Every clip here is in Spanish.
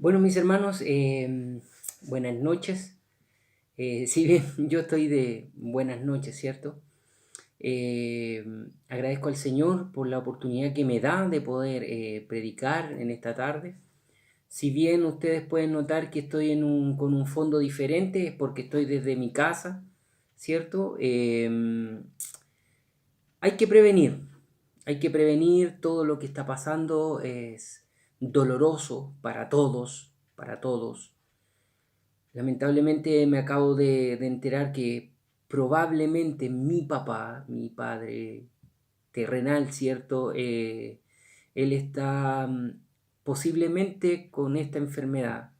Bueno, mis hermanos, buenas noches. Si bien yo estoy de buenas noches, ¿cierto? Eh, Agradezco al Señor por la oportunidad que me da de poder predicar en esta tarde. Si bien ustedes pueden notar que estoy con un fondo diferente, es porque estoy desde mi casa, ¿cierto? Hay que prevenir, hay que prevenir. Todo lo que está pasando es doloroso para todos, para todos. Lamentablemente me acabo de enterar que probablemente mi papá, mi padre terrenal, ¿cierto? Él está posiblemente con esta enfermedad.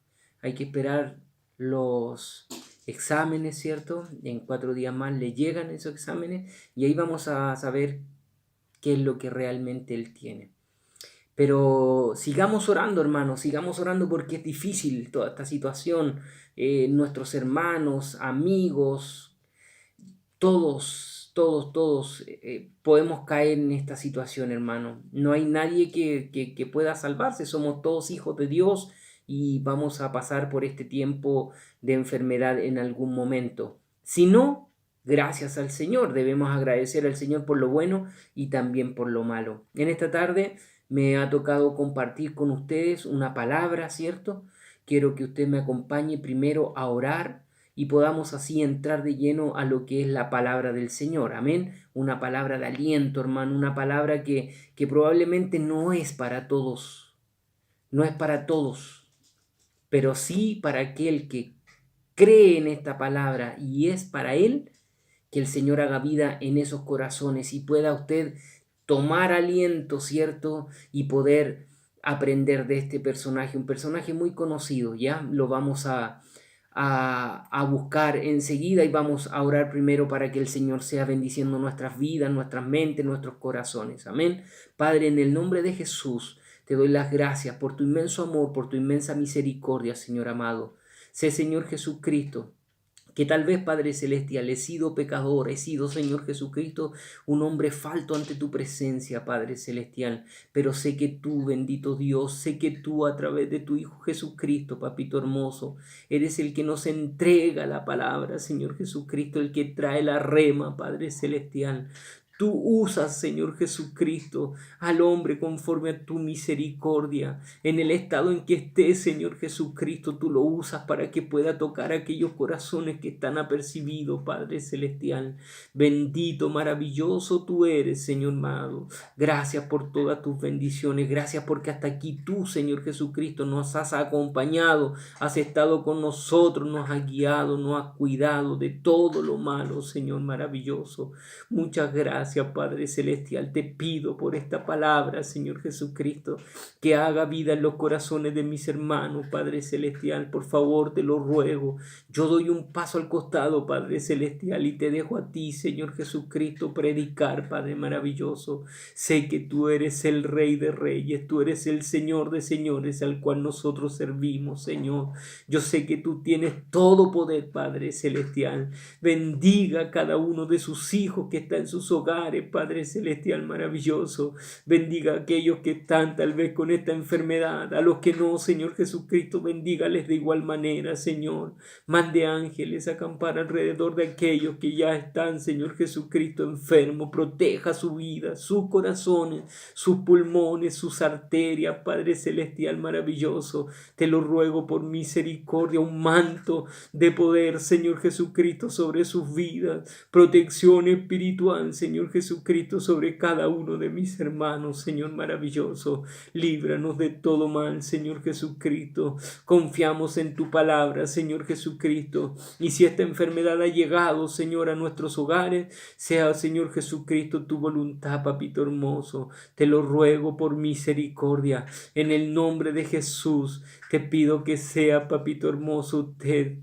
Hay que esperar los exámenes, ¿cierto? En 4 días más le llegan esos exámenes y ahí vamos a saber qué es lo que realmente él tiene. Pero sigamos orando, hermanos, sigamos orando porque es difícil toda esta situación. Nuestros hermanos, amigos, todos podemos caer en esta situación, hermano. No hay nadie que pueda salvarse. Somos todos hijos de Dios y vamos a pasar por este tiempo de enfermedad en algún momento. Si no, gracias al Señor. Debemos agradecer al Señor por lo bueno y también por lo malo. En esta tarde me ha tocado compartir con ustedes una palabra, ¿cierto? Quiero que usted me acompañe primero a orar y podamos así entrar de lleno a lo que es la palabra del Señor. Amén. Una palabra de aliento, hermano, una palabra que probablemente no es para todos, no es para todos, pero sí para aquel que cree en esta palabra y es para él, que el Señor haga vida en esos corazones y pueda usted tomar aliento, ¿cierto? Y poder aprender de este personaje, un personaje muy conocido, ¿ya? Lo vamos a buscar enseguida y vamos a orar primero para que el Señor sea bendiciendo nuestras vidas, nuestras mentes, nuestros corazones. Amén. Padre, en el nombre de Jesús, te doy las gracias por tu inmenso amor, por tu inmensa misericordia, Señor amado. Sé, Señor Jesucristo, que tal vez, Padre Celestial, he sido pecador, he sido, Señor Jesucristo, un hombre falto ante tu presencia, Padre Celestial, pero sé que tú, bendito Dios, sé que tú a través de tu Hijo Jesucristo, Papito hermoso, eres el que nos entrega la palabra, Señor Jesucristo, el que trae la rema, Padre Celestial. Tú usas, Señor Jesucristo, al hombre conforme a tu misericordia. En el estado en que esté, Señor Jesucristo, tú lo usas para que pueda tocar aquellos corazones que están apercibidos, Padre Celestial. Bendito, maravilloso tú eres, Señor amado. Gracias por todas tus bendiciones. Gracias porque hasta aquí tú, Señor Jesucristo, nos has acompañado, has estado con nosotros, nos has guiado, nos has cuidado de todo lo malo, Señor maravilloso. Muchas gracias, Padre Celestial. Te pido por esta palabra, Señor Jesucristo, que haga vida en los corazones de mis hermanos, Padre Celestial. Por favor, te lo ruego. Yo doy un paso al costado, Padre Celestial, y te dejo a ti, Señor Jesucristo, predicar, Padre maravilloso. Sé que tú eres el Rey de Reyes, tú eres el Señor de Señores al cual nosotros servimos, Señor. Yo sé que tú tienes todo poder, Padre Celestial. Bendiga a cada uno de sus hijos que está en sus hogares, Padre Celestial maravilloso. Bendiga a aquellos que están tal vez con esta enfermedad, a los que no, Señor Jesucristo, bendígales de igual manera, Señor. Mande ángeles a acampar alrededor de aquellos que ya están, Señor Jesucristo, enfermos. Proteja su vida, sus corazones, sus pulmones, sus arterias, Padre Celestial maravilloso. Te lo ruego por misericordia, un manto de poder, Señor Jesucristo, sobre sus vidas. Protección espiritual, Señor Jesucristo, sobre cada uno de mis hermanos, Señor maravilloso. Líbranos de todo mal, Señor Jesucristo. Confiamos en tu palabra, Señor Jesucristo. Y si esta enfermedad ha llegado, Señor, a nuestros hogares, sea, Señor Jesucristo, tu voluntad, papito hermoso. Te lo ruego por misericordia. En el nombre de Jesús, te pido que sea, papito hermoso, usted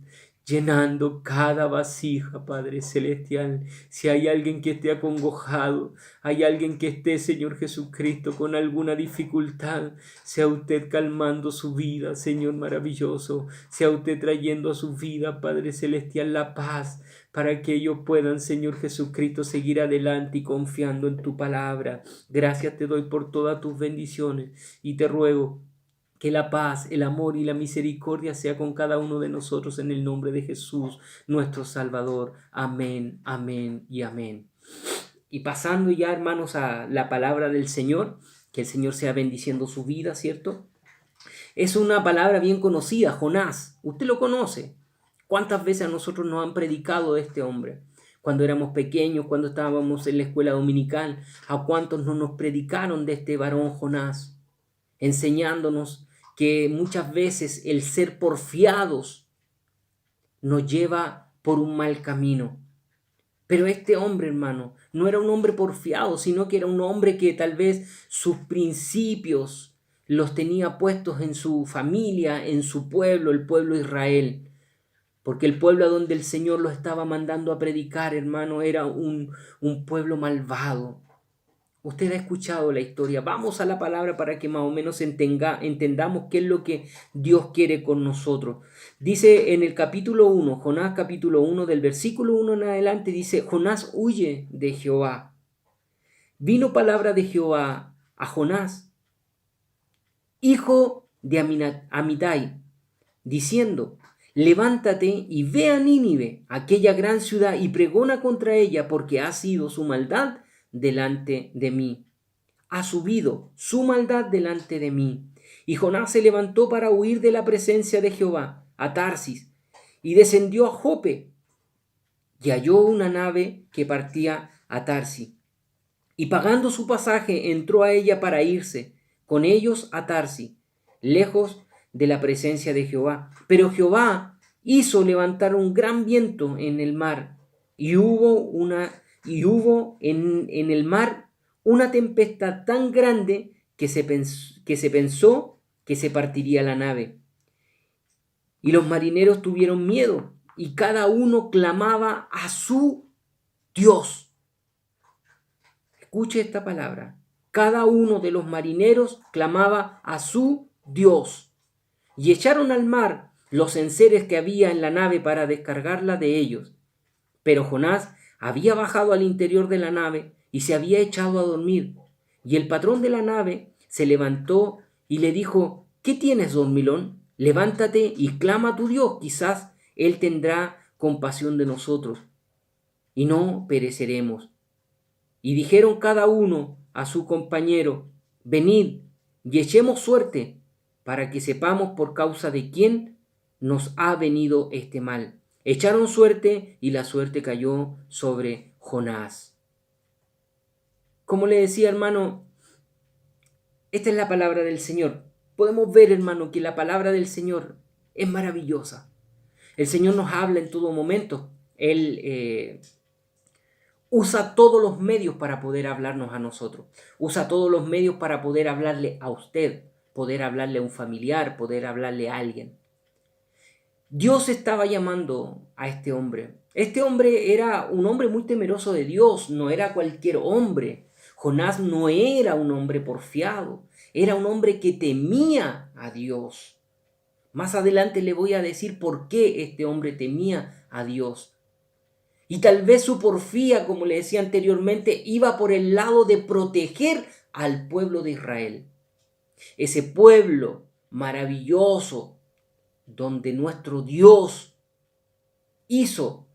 llenando cada vasija, Padre Celestial. Si hay alguien que esté acongojado, hay alguien que esté, Señor Jesucristo, con alguna dificultad, sea usted calmando su vida, Señor maravilloso. Sea usted trayendo a su vida, Padre Celestial, la paz, para que ellos puedan, Señor Jesucristo, seguir adelante y confiando en tu palabra. Gracias te doy por todas tus bendiciones y te ruego Que la paz, el amor y la misericordia sea con cada uno de nosotros en el nombre de Jesús, nuestro Salvador. Amén, amén y amén. Y pasando ya, hermanos, a la palabra del Señor, que el Señor sea bendiciendo su vida, ¿cierto? Es una palabra bien conocida, Jonás. Usted lo conoce. ¿Cuántas veces a nosotros nos han predicado de este hombre? Cuando éramos pequeños, cuando estábamos en la escuela dominical, ¿a cuántos no nos predicaron de este varón Jonás? Enseñándonos que muchas veces el ser porfiados nos lleva por un mal camino. Pero este hombre, hermano, no era un hombre porfiado, sino que era un hombre que tal vez sus principios los tenía puestos en su familia, en su pueblo, el pueblo de Israel. Porque el pueblo a donde el Señor lo estaba mandando a predicar, hermano, era un pueblo malvado. Usted ha escuchado la historia. Vamos a la palabra para que más o menos entendamos qué es lo que Dios quiere con nosotros. Dice en el capítulo 1, Jonás capítulo 1, del versículo 1 en adelante, dice, Jonás huye de Jehová. Vino palabra de Jehová a Jonás, hijo de Amitai, diciendo, levántate y ve a Nínive, aquella gran ciudad, y pregona contra ella, porque ha sido su maldad delante de mí. Ha subido su maldad delante de mí. Y Jonás se levantó para huir de la presencia de Jehová a Tarsis, y descendió a Jope, y halló una nave que partía a Tarsis. Y pagando su pasaje, entró a ella para irse con ellos a Tarsis, lejos de la presencia de Jehová. Pero Jehová hizo levantar un gran viento en el mar, y hubo en el mar una tempestad tan grande que se pensó que se partiría la nave. Y los marineros tuvieron miedo, y cada uno clamaba a su Dios. Escuche esta palabra. Cada uno de los marineros clamaba a su Dios. Y echaron al mar los enseres que había en la nave para descargarla de ellos. Pero Jonás había bajado al interior de la nave y se había echado a dormir. Y el patrón de la nave se levantó y le dijo, ¿qué tienes, dormilón? Levántate y clama a tu Dios, quizás Él tendrá compasión de nosotros y no pereceremos. Y dijeron cada uno a su compañero, venid y echemos suerte para que sepamos por causa de quién nos ha venido este mal. Echaron suerte y la suerte cayó sobre Jonás. Como le decía, hermano, esta es la palabra del Señor. Podemos ver, hermano, que la palabra del Señor es maravillosa. El Señor nos habla en todo momento. Él usa todos los medios para poder hablarnos a nosotros. Usa todos los medios para poder hablarle a usted, poder hablarle a un familiar, poder hablarle a alguien. Dios estaba llamando a este hombre. Este hombre era un hombre muy temeroso de Dios, no era cualquier hombre. Jonás no era un hombre porfiado, era un hombre que temía a Dios. Más adelante le voy a decir por qué este hombre temía a Dios. Y tal vez su porfía, como le decía anteriormente, iba por el lado de proteger al pueblo de Israel. Ese pueblo maravilloso donde nuestro Dios hizo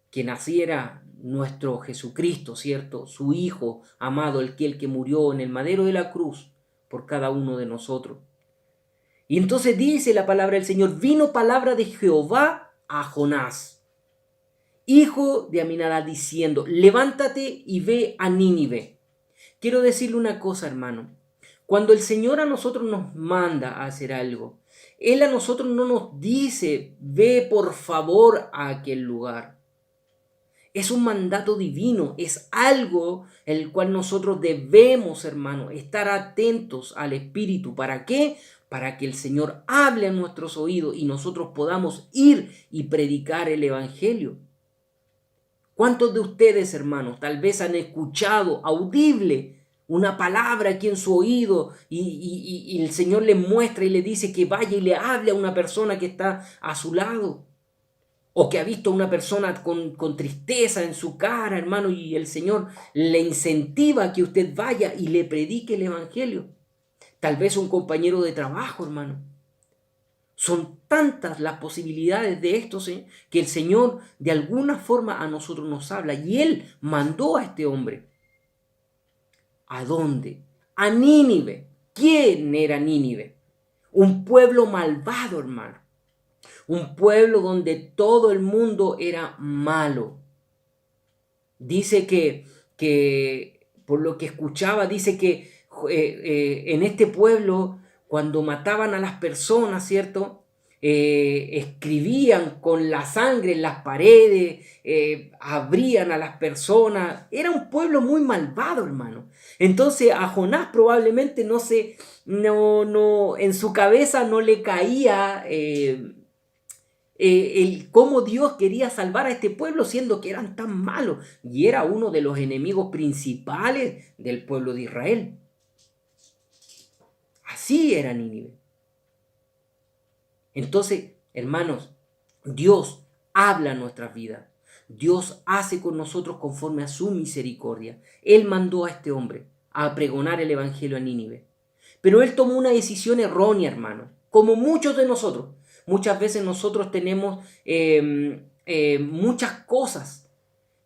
que naciera nuestro Jesucristo, ¿cierto? Su Hijo amado, el que murió en el madero de la cruz por cada uno de nosotros. Y entonces dice la palabra del Señor, vino palabra de Jehová a Jonás, hijo de Aminadab, diciendo, levántate y ve a Nínive. Quiero decirle una cosa, hermano. Cuando el Señor a nosotros nos manda a hacer algo, Él a nosotros no nos dice, ve por favor a aquel lugar. Es un mandato divino, es algo en el cual nosotros debemos, hermano, estar atentos al Espíritu. ¿Para qué? Para que el Señor hable a nuestros oídos y nosotros podamos ir y predicar el Evangelio. ¿Cuántos de ustedes, hermanos, tal vez han escuchado audible una palabra aquí en su oído y el Señor le muestra y le dice que vaya y le hable a una persona que está a su lado? O que ha visto a una persona con tristeza en su cara, hermano, y el Señor le incentiva a que usted vaya y le predique el Evangelio. Tal vez un compañero de trabajo, hermano. Son tantas las posibilidades de esto, ¿sí?, que el Señor de alguna forma a nosotros nos habla. Y Él mandó a este hombre. ¿A dónde? A Nínive. ¿Quién era Nínive? Un pueblo malvado, hermano. Un pueblo donde todo el mundo era malo. Dice que por lo que escuchaba, dice que en este pueblo, cuando mataban a las personas, ¿cierto? Escribían con la sangre en las paredes, abrían a las personas. Era un pueblo muy malvado, hermano. Entonces a Jonás probablemente en su cabeza no le caía cómo Dios quería salvar a este pueblo siendo que eran tan malos, y era uno de los enemigos principales del pueblo de Israel. Así era Nínive. Entonces, hermanos, Dios habla en nuestras vidas. Dios hace con nosotros conforme a su misericordia. Él mandó a este hombre a pregonar el evangelio a Nínive. Pero él tomó una decisión errónea, hermano, como muchos de nosotros. Muchas veces nosotros tenemos muchas cosas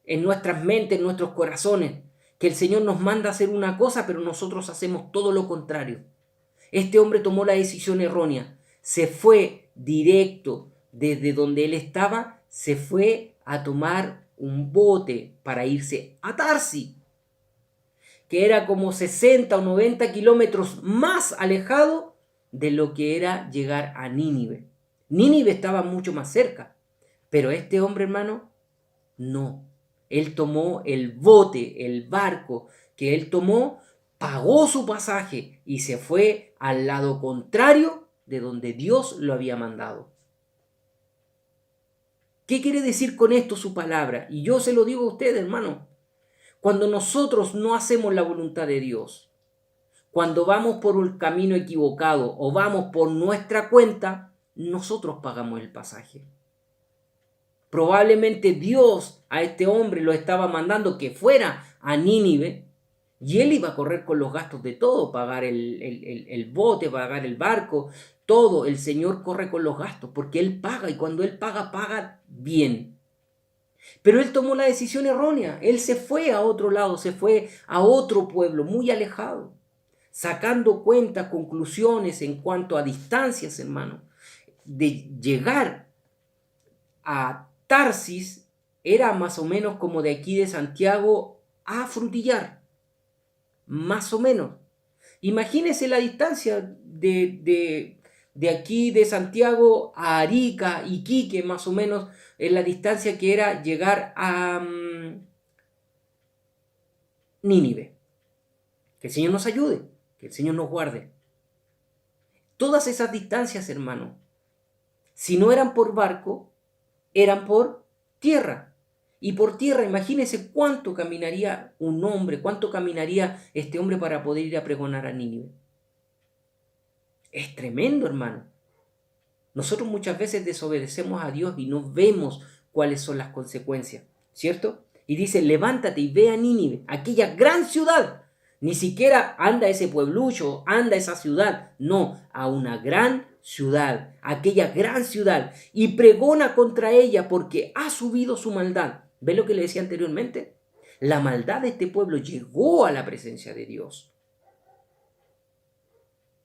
en nuestras mentes, en nuestros corazones, que el Señor nos manda a hacer una cosa, pero nosotros hacemos todo lo contrario. Este hombre tomó la decisión errónea. Se fue directo desde donde él estaba, se fue a tomar un bote para irse a Tarsis, que era como 60 o 90 kilómetros más alejado de lo que era llegar a Nínive. Nínive estaba mucho más cerca, pero este hombre, hermano, no. Él tomó el bote, el barco que él tomó, pagó su pasaje y se fue al lado contrario de donde Dios lo había mandado. ¿Qué quiere decir con esto su palabra? Y yo se lo digo a usted, hermano. Cuando nosotros no hacemos la voluntad de Dios, cuando vamos por un camino equivocado o vamos por nuestra cuenta, nosotros pagamos el pasaje. Probablemente Dios a este hombre lo estaba mandando que fuera a Nínive y él iba a correr con los gastos de todo, pagar el bote, pagar el barco, todo. El Señor corre con los gastos porque Él paga, y cuando Él paga, paga bien. Pero él tomó la decisión errónea. Él se fue a otro lado, se fue a otro pueblo muy alejado, sacando cuentas, conclusiones en cuanto a distancias, hermano. De llegar a Tarsis era más o menos como de aquí de Santiago a Frutillar, más o menos. Imagínese la distancia de aquí de Santiago a Arica, Iquique, más o menos, en la distancia que era llegar a Nínive. Que el Señor nos ayude, que el Señor nos guarde. Todas esas distancias, hermano, si no eran por barco, eran por tierra. Y por tierra, imagínense cuánto caminaría un hombre, cuánto caminaría este hombre para poder ir a pregonar a Nínive. Es tremendo, hermano. Nosotros muchas veces desobedecemos a Dios y no vemos cuáles son las consecuencias, ¿cierto? Y dice, levántate y ve a Nínive, aquella gran ciudad. Ni siquiera anda a ese pueblucho, anda a esa ciudad. No, a una gran ciudad, aquella gran ciudad. Y pregona contra ella porque ha subido su maldad. ¿Ve lo que le decía anteriormente? La maldad de este pueblo llegó a la presencia de Dios.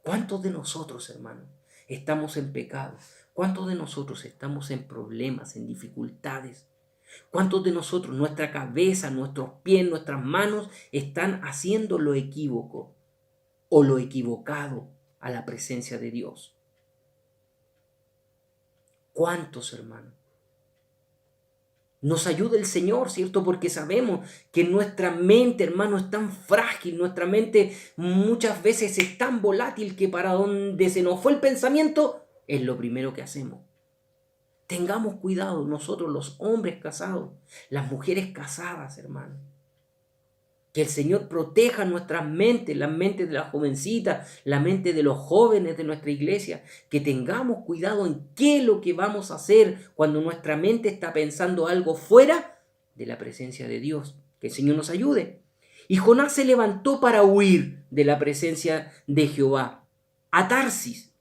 ¿Cuántos de nosotros, hermano, estamos en pecado? ¿Cuántos de nosotros estamos en problemas, en dificultades? ¿Cuántos de nosotros, nuestra cabeza, nuestros pies, nuestras manos, están haciendo lo equívoco o lo equivocado a la presencia de Dios? ¿Cuántos, hermano? Nos ayuda el Señor, ¿cierto? Porque sabemos que nuestra mente, hermano, es tan frágil, nuestra mente muchas veces es tan volátil que para donde se nos fue el pensamiento es lo primero que hacemos. Tengamos cuidado nosotros, los hombres casados, las mujeres casadas, hermano. Que el Señor proteja nuestras mentes, las mentes de las jovencitas, la mente de los jóvenes de nuestra iglesia. Que tengamos cuidado en qué es lo que vamos a hacer cuando nuestra mente está pensando algo fuera de la presencia de Dios. Que el Señor nos ayude. Y Jonás se levantó para huir de la presencia de Jehová. a Tarsis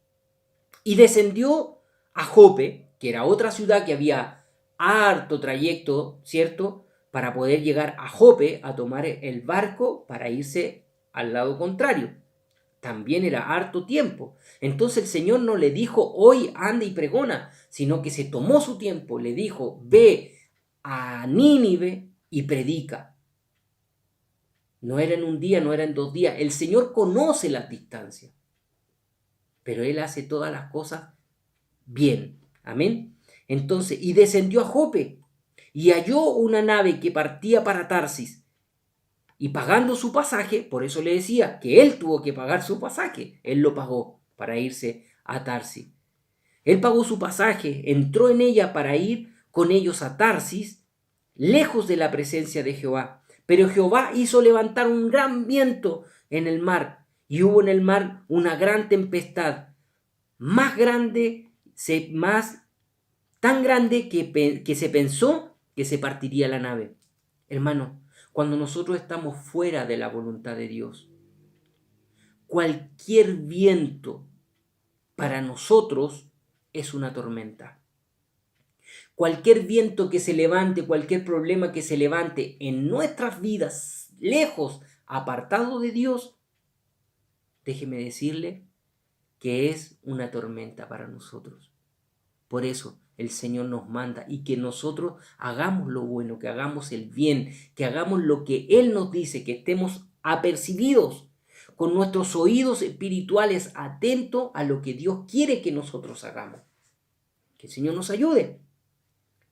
y descendió a Jope, que era otra ciudad que había harto trayecto, ¿cierto? Para poder llegar a Jope a tomar el barco para irse al lado contrario. También era harto tiempo. Entonces el Señor no le dijo, hoy anda y pregona, sino que se tomó su tiempo, le dijo, ve a Nínive y predica. No era en un día, no era en 2 días. El Señor conoce las distancias, pero Él hace todas las cosas bien. Amén. Entonces, y descendió a Jope y halló una nave que partía para Tarsis. Y pagando su pasaje, por eso le decía que él tuvo que pagar su pasaje. Él lo pagó para irse a Tarsis. Él pagó su pasaje, entró en ella para ir con ellos a Tarsis, lejos de la presencia de Jehová. Pero Jehová hizo levantar un gran viento en el mar, y hubo en el mar una gran tempestad, más grande, tan grande que se pensó que se partiría la nave. Hermano, cuando nosotros estamos fuera de la voluntad de Dios, cualquier viento para nosotros es una tormenta. Cualquier viento que se levante, cualquier problema que se levante en nuestras vidas, lejos, apartado de Dios, déjeme decirle que es una tormenta para nosotros. Por eso el Señor nos manda y que nosotros hagamos lo bueno, que hagamos el bien, que hagamos lo que Él nos dice, que estemos apercibidos con nuestros oídos espirituales atentos a lo que Dios quiere que nosotros hagamos. Que el Señor nos ayude.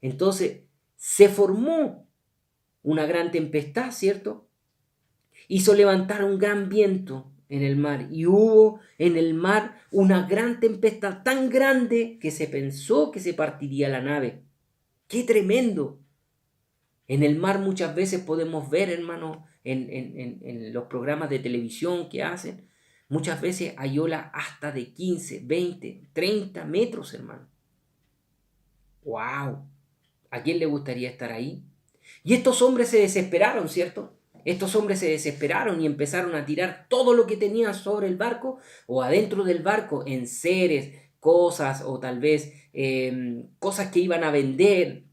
Entonces se formó una gran tempestad, ¿cierto? Hizo levantar un gran viento en el mar y hubo en el mar una gran tempestad tan grande que se pensó que se partiría la nave. ¡Qué tremendo! En el mar muchas veces podemos ver, hermano, en los programas de televisión que hacen, muchas veces hay olas hasta de 15, 20, 30 metros, hermano. ¡Wow! ¿A quién le gustaría estar ahí? Y estos hombres se desesperaron, ¿cierto? Estos hombres se desesperaron y empezaron a tirar todo lo que tenían sobre el barco o adentro del barco, enseres, cosas o tal vez cosas que iban a vender,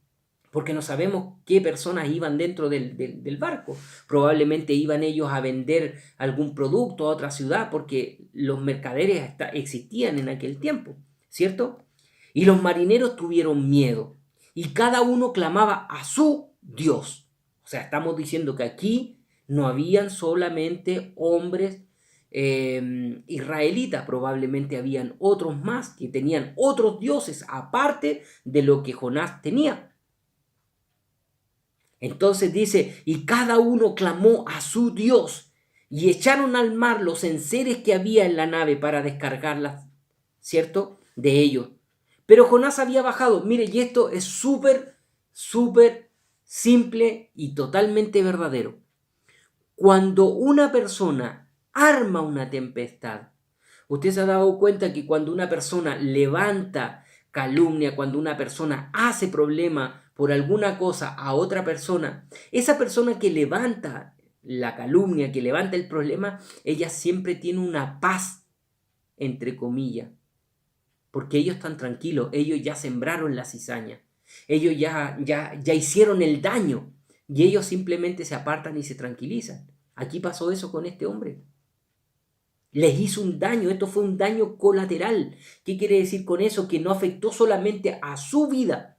porque no sabemos qué personas iban dentro del barco. Probablemente iban ellos a vender algún producto a otra ciudad porque los mercaderes existían en aquel tiempo, ¿cierto? Y los marineros tuvieron miedo y cada uno clamaba a su Dios. O sea, estamos diciendo que aquí no habían solamente hombres israelitas, probablemente habían otros más que tenían otros dioses aparte de lo que Jonás tenía. Entonces dice, y cada uno clamó a su Dios y echaron al mar los enseres que había en la nave para descargarlas, ¿cierto? De ellos. Pero Jonás había bajado. Mire, y esto es súper simple y totalmente verdadero. Cuando una persona arma una tempestad, usted se ha dado cuenta que cuando una persona levanta calumnia, cuando una persona hace problema por alguna cosa a otra persona, esa persona que levanta la calumnia, que levanta el problema, ella siempre tiene una paz, entre comillas, porque ellos están tranquilos, ellos ya sembraron la cizaña, ellos ya hicieron el daño y ellos simplemente se apartan y se tranquilizan. Aquí pasó eso con este hombre. Les hizo un daño, esto fue un daño colateral. ¿Qué quiere decir con eso? Que no afectó solamente a su vida,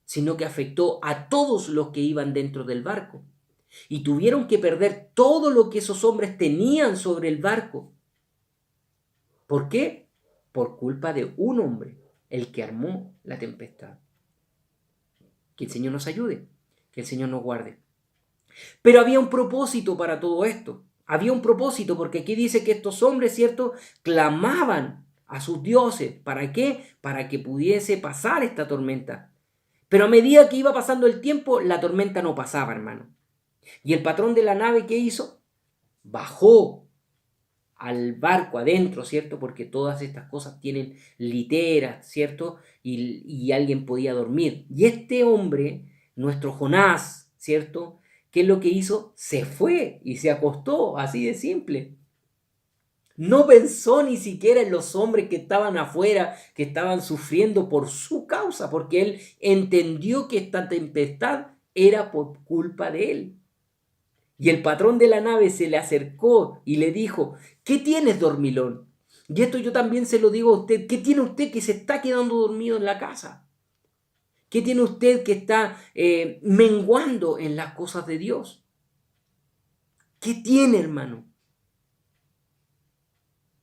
sino que afectó a todos los que iban dentro del barco. Y tuvieron que perder todo lo que esos hombres tenían sobre el barco. ¿Por qué? Por culpa de un hombre, el que armó la tempestad. Que el Señor nos ayude, que el Señor nos guarde. Pero había un propósito para todo esto. Había un propósito, porque aquí dice que estos hombres, ¿cierto?, clamaban a sus dioses. ¿Para qué? Para que pudiese pasar esta tormenta. Pero a medida que iba pasando el tiempo, la tormenta no pasaba, hermano. Y el patrón de la nave, ¿qué hizo? Bajó al barco adentro, ¿cierto? Porque todas estas cosas tienen literas, ¿cierto? Y alguien podía dormir. Y este hombre, nuestro Jonás, ¿cierto?, ¿qué es lo que hizo? Se fue y se acostó, así de simple. No pensó ni siquiera en los hombres que estaban afuera, que estaban sufriendo por su causa, porque él entendió que esta tempestad era por culpa de él. Y el patrón de la nave se le acercó y le dijo: ¿qué tienes, dormilón? Y esto yo también se lo digo a usted. ¿Qué tiene usted que se está quedando dormido en la casa? ¿Qué tiene usted que está menguando en las cosas de Dios? ¿Qué tiene, hermano?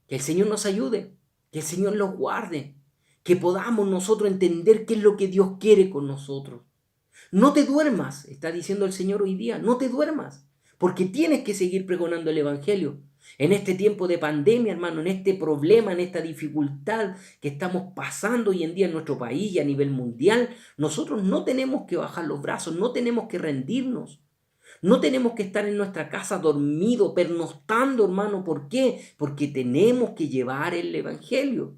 Que el Señor nos ayude, que el Señor los guarde, que podamos nosotros entender qué es lo que Dios quiere con nosotros. No te duermas, está diciendo el Señor hoy día, no te duermas, porque tienes que seguir pregonando el Evangelio. En este tiempo de pandemia, hermano, en este problema, en esta dificultad que estamos pasando hoy en día en nuestro país y a nivel mundial, nosotros no tenemos que bajar los brazos, no tenemos que rendirnos. No tenemos que estar en nuestra casa dormido, pernoctando, hermano. ¿Por qué? Porque tenemos que llevar el Evangelio.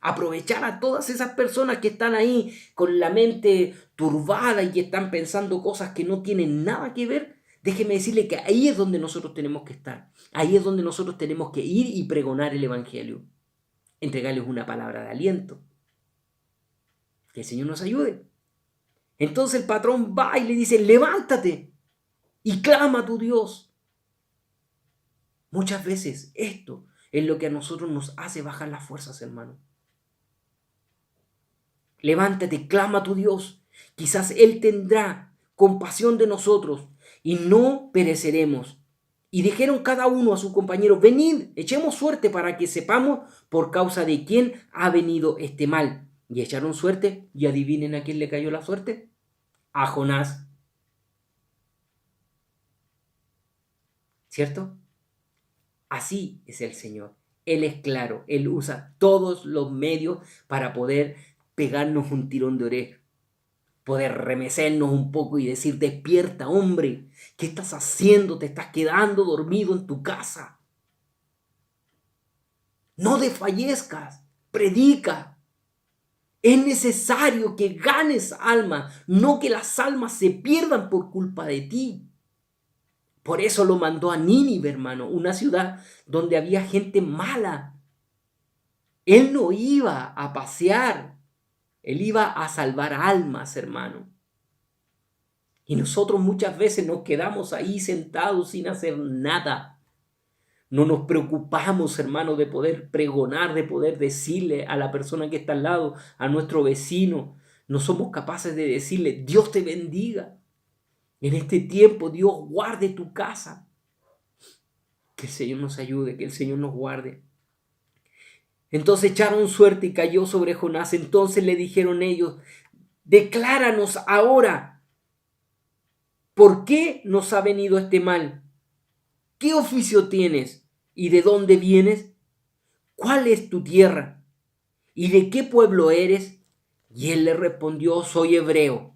Aprovechar a todas esas personas que están ahí con la mente turbada y que están pensando cosas que no tienen nada que ver. Déjeme decirle que ahí es donde nosotros tenemos que estar. Ahí es donde nosotros tenemos que ir y pregonar el Evangelio. Entregarles una palabra de aliento. Que el Señor nos ayude. Entonces el patrón va y le dice: levántate y clama a tu Dios. Muchas veces esto es lo que a nosotros nos hace bajar las fuerzas, hermano. Levántate, clama a tu Dios. Quizás Él tendrá compasión de nosotros y no pereceremos. Y dijeron cada uno a su compañero: venid, echemos suerte para que sepamos por causa de quién ha venido este mal. Y echaron suerte, y adivinen a quién le cayó la suerte: a Jonás. ¿Cierto? Así es el Señor. Él es claro, Él usa todos los medios para poder pegarnos un tirón de oreja, poder remecernos un poco y decir: despierta, hombre, ¿qué estás haciendo? Te estás quedando dormido en tu casa. No desfallezcas, predica. Es necesario que ganes almas, no que las almas se pierdan por culpa de ti. Por eso lo mandó a Nínive, hermano, una ciudad donde había gente mala. Él no iba a pasear, él iba a salvar almas, hermano. Y nosotros muchas veces nos quedamos ahí sentados sin hacer nada. No nos preocupamos, hermano, de poder pregonar, de poder decirle a la persona que está al lado, a nuestro vecino. No somos capaces de decirle: Dios te bendiga. En este tiempo Dios guarde tu casa. Que el Señor nos ayude, que el Señor nos guarde. Entonces echaron suerte y cayó sobre Jonás. Entonces le dijeron ellos: decláranos ahora, ¿por qué nos ha venido este mal? ¿Qué oficio tienes? ¿Y de dónde vienes? ¿Cuál es tu tierra? ¿Y de qué pueblo eres? Y él le respondió: soy hebreo,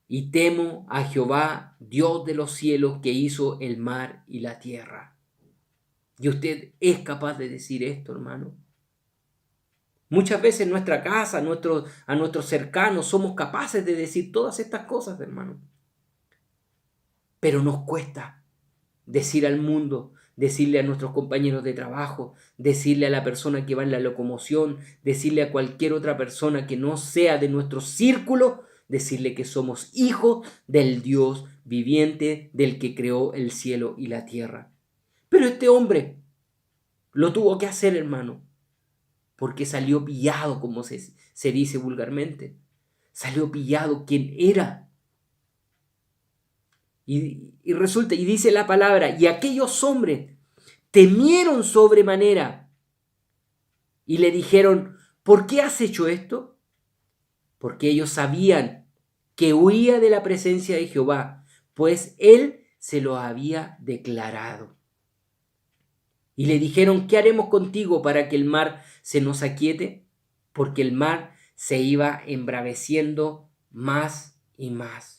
y temo a Jehová, Dios de los cielos, que hizo el mar y la tierra. ¿Y usted es capaz de decir esto, hermano? Muchas veces en nuestra casa, a nuestros cercanos, somos capaces de decir todas estas cosas, hermano. Pero nos cuesta decir al mundo, decirle a nuestros compañeros de trabajo, decirle a la persona que va en la locomoción, decirle a cualquier otra persona que no sea de nuestro círculo, decirle que somos hijos del Dios viviente, del que creó el cielo y la tierra. Pero este hombre lo tuvo que hacer, hermano, porque salió pillado, como se dice vulgarmente. Salió pillado quien era. Y resulta, y dice la palabra: y aquellos hombres temieron sobremanera y le dijeron: ¿por qué has hecho esto? Porque ellos sabían que huía de la presencia de Jehová, pues él se lo había declarado. Y le dijeron: ¿qué haremos contigo para que el mar se nos aquiete? Porque el mar se iba embraveciendo más y más.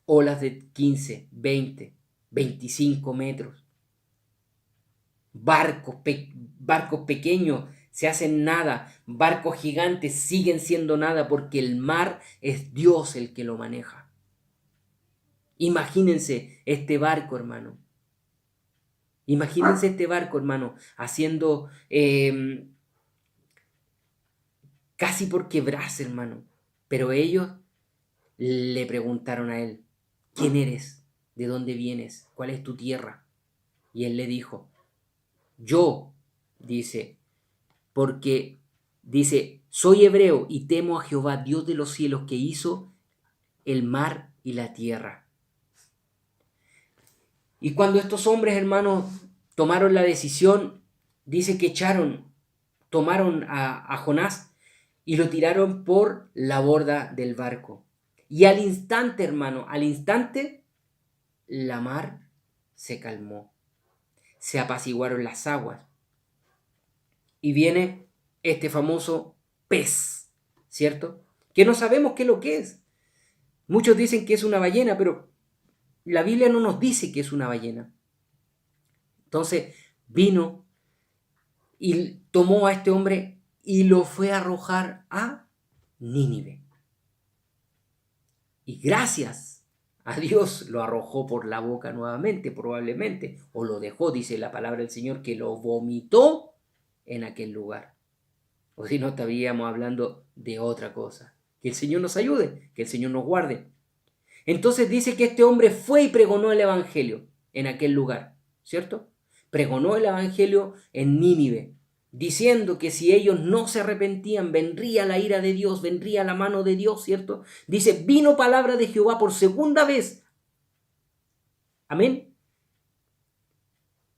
Olas de 15, 20, 25 metros. Barcos pequeños se hacen nada. Barcos gigantes siguen siendo nada, porque el mar es Dios el que lo maneja. Imagínense este barco, hermano. Imagínense este barco, hermano, haciendo casi por quebrarse, hermano. Pero ellos le preguntaron a él, ¿quién eres? ¿De dónde vienes? ¿Cuál es tu tierra? Y él le dijo, yo, dice, porque, dice, soy hebreo y temo a Jehová, Dios de los cielos, que hizo el mar y la tierra. Y cuando estos hombres, hermanos, tomaron la decisión, dice que tomaron a Jonás y lo tiraron por la borda del barco. Y al instante, hermano, al instante, la mar se calmó, se apaciguaron las aguas. Y viene este famoso pez, ¿cierto? Que no sabemos qué es lo que es. Muchos dicen que es una ballena, pero la Biblia no nos dice que es una ballena. Entonces vino y tomó a este hombre y lo fue a arrojar a Nínive. Y gracias a Dios lo arrojó por la boca nuevamente, probablemente, o lo dejó, dice la palabra del Señor, que lo vomitó en aquel lugar. O si no, estaríamos hablando de otra cosa. Que el Señor nos ayude, que el Señor nos guarde. Entonces dice que este hombre fue y pregonó el evangelio en aquel lugar, ¿cierto? Pregonó el evangelio en Nínive, diciendo que si ellos no se arrepentían, vendría la ira de Dios, vendría la mano de Dios, ¿cierto? Dice, vino palabra de Jehová por segunda vez. Amén.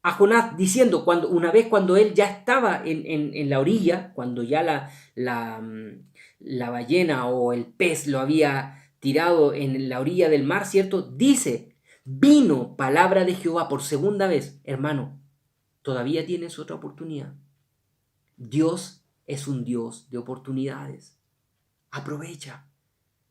A Jonás diciendo, una vez cuando él ya estaba en la orilla, cuando ya la ballena o el pez lo había tirado en la orilla del mar, ¿cierto? Dice, vino palabra de Jehová por segunda vez. Hermano, todavía tienes otra oportunidad. Dios es un Dios de oportunidades. Aprovecha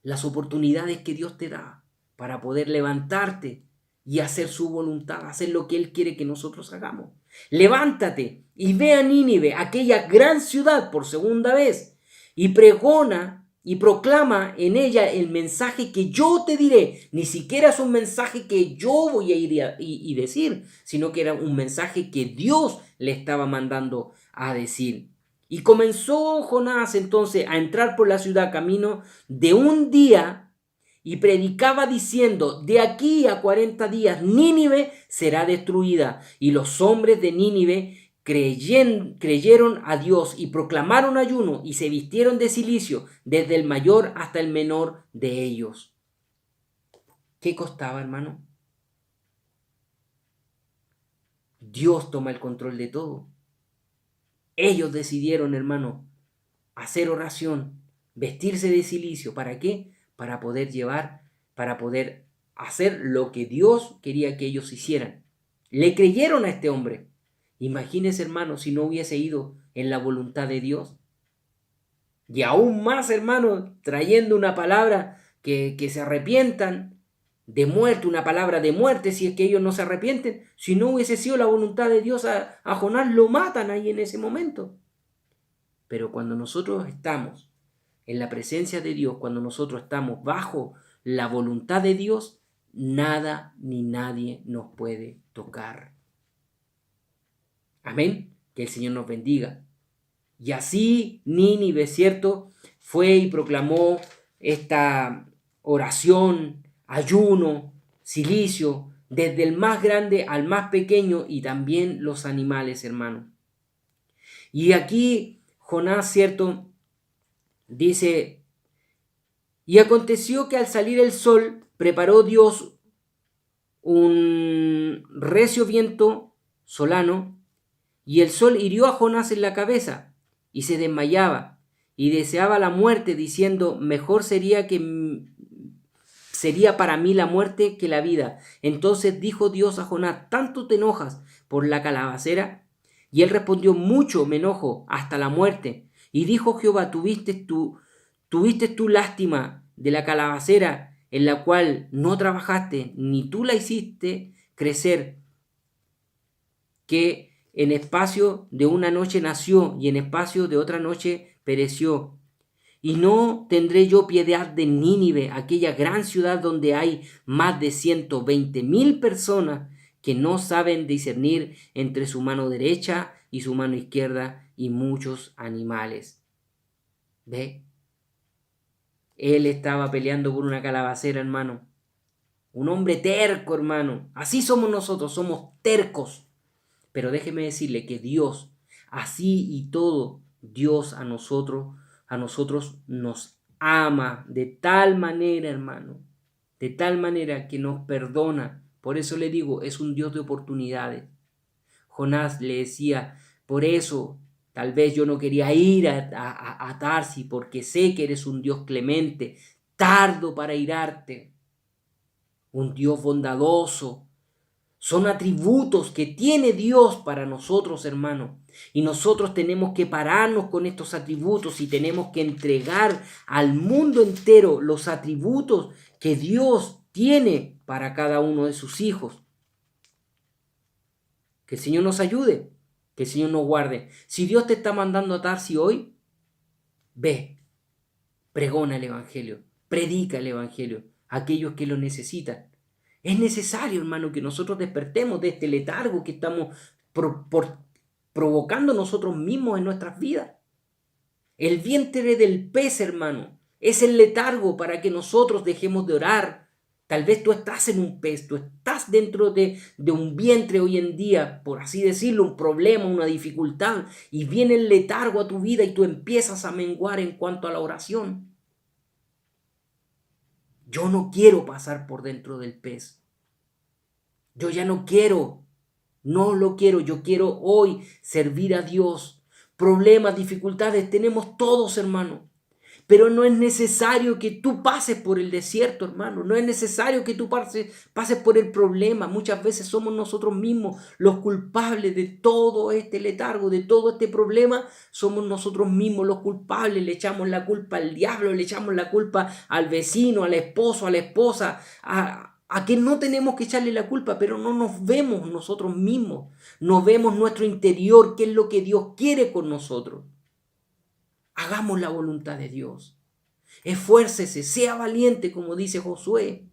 las oportunidades que Dios te da para poder levantarte y hacer su voluntad, hacer lo que Él quiere que nosotros hagamos. Levántate y ve a Nínive, aquella gran ciudad, por segunda vez, y pregona y proclama en ella el mensaje que yo te diré. Ni siquiera es un mensaje que yo voy a ir y decir, sino que era un mensaje que Dios le estaba mandando a decir. Y comenzó Jonás entonces a entrar por la ciudad camino de un día y predicaba diciendo, de aquí a 40 días Nínive será destruida. Y los hombres de Nínive creyeron a Dios y proclamaron ayuno y se vistieron de cilicio, desde el mayor hasta el menor de ellos. ¿Qué costaba, hermano? Dios toma el control de todo. Ellos decidieron, hermano, hacer oración, vestirse de cilicio. ¿Para qué? Para poder hacer lo que Dios quería que ellos hicieran. Le creyeron a este hombre. Imagínese, hermano, si no hubiese ido en la voluntad de Dios. Y aún más, hermano, trayendo una palabra que se arrepientan de muerte, una palabra de muerte, si es que ellos no se arrepienten. Si no hubiese sido la voluntad de Dios, a Jonás lo matan ahí en ese momento. Pero cuando nosotros estamos en la presencia de Dios, cuando nosotros estamos bajo la voluntad de Dios, nada ni nadie nos puede tocar. Amén. Que el Señor nos bendiga. Y así Nínive, ¿cierto? Fue y proclamó esta oración, ayuno, cilicio, desde el más grande al más pequeño y también los animales, hermano. Y aquí Jonás, ¿cierto? Dice, y aconteció que al salir el sol, preparó Dios un recio viento solano, y el sol hirió a Jonás en la cabeza, y se desmayaba, y deseaba la muerte, diciendo, mejor sería para mí la muerte que la vida. Entonces dijo Dios a Jonás, ¿tanto te enojas por la calabacera? Y él respondió, mucho me enojo, hasta la muerte. Y dijo Jehová, ¿tuviste tú lástima de la calabacera en la cual no trabajaste, ni tú la hiciste crecer, que en espacio de una noche nació y en espacio de otra noche pereció? Y no tendré yo piedad de Nínive, aquella gran ciudad donde hay más de 120,000 personas que no saben discernir entre su mano derecha y su mano izquierda, y muchos animales. ¿Ve? Él estaba peleando por una calabacera, hermano. Un hombre terco, hermano. Así somos nosotros, somos tercos. Pero déjeme decirle que Dios, así y todo, Dios a nosotros nos ama de tal manera, hermano. De tal manera que nos perdona. Por eso le digo, es un Dios de oportunidades. Jonás le decía, por eso tal vez yo no quería ir a Tarsis, porque sé que eres un Dios clemente, tardo para irarte, un Dios bondadoso. Son atributos que tiene Dios para nosotros, hermano. Y nosotros tenemos que pararnos con estos atributos y tenemos que entregar al mundo entero los atributos que Dios tiene para cada uno de sus hijos. Que el Señor nos ayude, que el Señor nos guarde. Si Dios te está mandando a Tarsis hoy, ve, pregona el Evangelio, predica el Evangelio a aquellos que lo necesitan. Es necesario, hermano, que nosotros despertemos de este letargo que estamos provocando nosotros mismos en nuestras vidas. El vientre del pez, hermano, es el letargo para que nosotros dejemos de orar. Tal vez tú estás en un pez, tú estás dentro de un vientre hoy en día, por así decirlo, un problema, una dificultad, y viene el letargo a tu vida y tú empiezas a menguar en cuanto a la oración. Yo no quiero pasar por dentro del pez. Yo ya no quiero, no lo quiero, yo quiero hoy servir a Dios. Problemas, dificultades, tenemos todos, hermano. Pero no es necesario que tú pases por el desierto, hermano. No es necesario que tú pases por el problema. Muchas veces somos nosotros mismos los culpables de todo este letargo, de todo este problema. Somos nosotros mismos los culpables. Le echamos la culpa al diablo, le echamos la culpa al vecino, al esposo, a la esposa, a que no tenemos que echarle la culpa, pero no nos vemos nosotros mismos. No vemos nuestro interior, qué es lo que Dios quiere con nosotros. Hagamos la voluntad de Dios. Esfuércese, sea valiente, como dice Josué.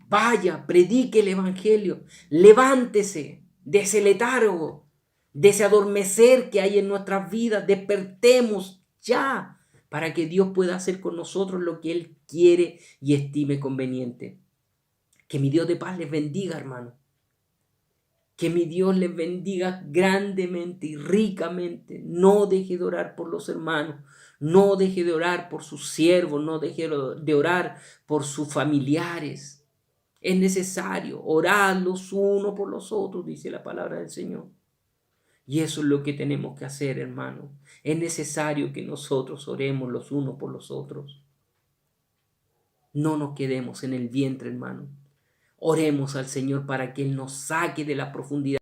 Vaya, predique el Evangelio. Levántese de ese letargo, de ese adormecer que hay en nuestras vidas. Despertemos ya para que Dios pueda hacer con nosotros lo que Él quiere y estime conveniente. Que mi Dios de paz les bendiga, hermano. Que mi Dios les bendiga grandemente y ricamente. No deje de orar por los hermanos. No deje de orar por sus siervos. No deje de orar por sus familiares. Es necesario orar los unos por los otros, dice la palabra del Señor. Y eso es lo que tenemos que hacer, hermano. Es necesario que nosotros oremos los unos por los otros. No nos quedemos en el vientre, hermano. Oremos al Señor para que Él nos saque de la profundidad